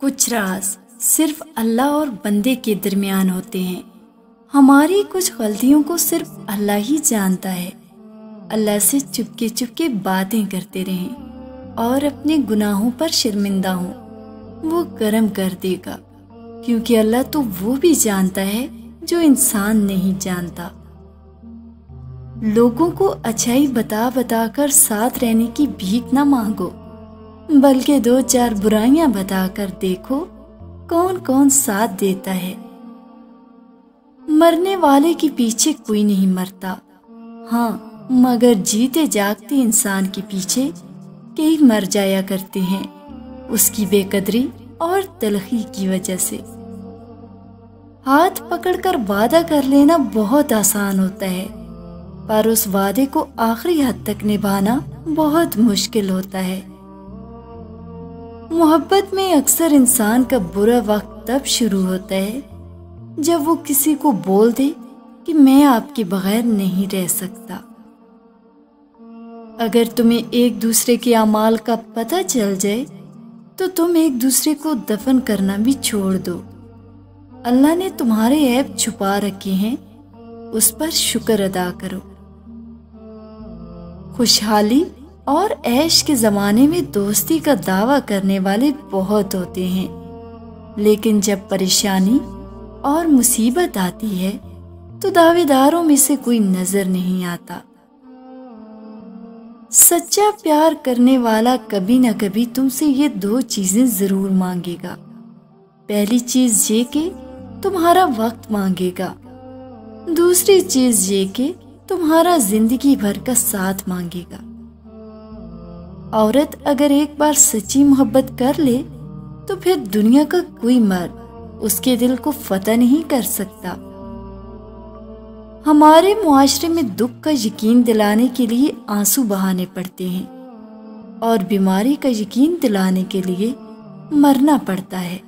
کچھ راز صرف اللہ اور بندے کے درمیان ہوتے ہیں۔ ہماری کچھ غلطیوں کو صرف اللہ ہی جانتا ہے۔ اللہ سے چپکے باتیں کرتے رہیں اور اپنے گناہوں پر شرمندہ ہوں، وہ کرم کر دے گا، کیونکہ اللہ تو وہ بھی جانتا ہے جو انسان نہیں جانتا۔ لوگوں کو اچھائی بتا بتا کر ساتھ رہنے کی بھیک نہ مانگو، بلکہ 2-4 برائیاں بتا کر دیکھو کون کون ساتھ دیتا ہے۔ مرنے والے کے پیچھے کوئی نہیں مرتا، ہاں مگر جیتے جاگتے انسان کے پیچھے کئی مر جایا کرتے ہیں، اس کی بے قدری اور تلخی کی وجہ سے۔ ہاتھ پکڑ کر وعدہ کر لینا بہت آسان ہوتا ہے، پر اس وعدے کو آخری حد تک نبھانا بہت مشکل ہوتا ہے۔ محبت میں اکثر انسان کا برا وقت تب شروع ہوتا ہے جب وہ کسی کو بول دے کہ میں آپ کے بغیر نہیں رہ سکتا۔ اگر تمہیں ایک دوسرے کے اعمال کا پتہ چل جائے تو تم ایک دوسرے کو دفن کرنا بھی چھوڑ دو۔ اللہ نے تمہارے عیب چھپا رکھے ہیں، اس پر شکر ادا کرو۔ خوشحالی اور عیش کے زمانے میں دوستی کا دعویٰ کرنے والے بہت ہوتے ہیں، لیکن جب پریشانی اور مصیبت آتی ہے تو دعوے داروں میں سے کوئی نظر نہیں آتا۔ سچا پیار کرنے والا کبھی نہ کبھی تم سے یہ 2 چیزیں ضرور مانگے گا۔ پہلی چیز یہ کہ تمہارا وقت مانگے گا، دوسری چیز یہ کہ تمہارا زندگی بھر کا ساتھ مانگے گا۔ عورت اگر ایک بار سچی محبت کر لے تو پھر دنیا کا کوئی مرد اس کے دل کو فتح نہیں کر سکتا۔ ہمارے معاشرے میں دکھ کا یقین دلانے کے لیے آنسو بہانے پڑتے ہیں اور بیماری کا یقین دلانے کے لیے مرنا پڑتا ہے۔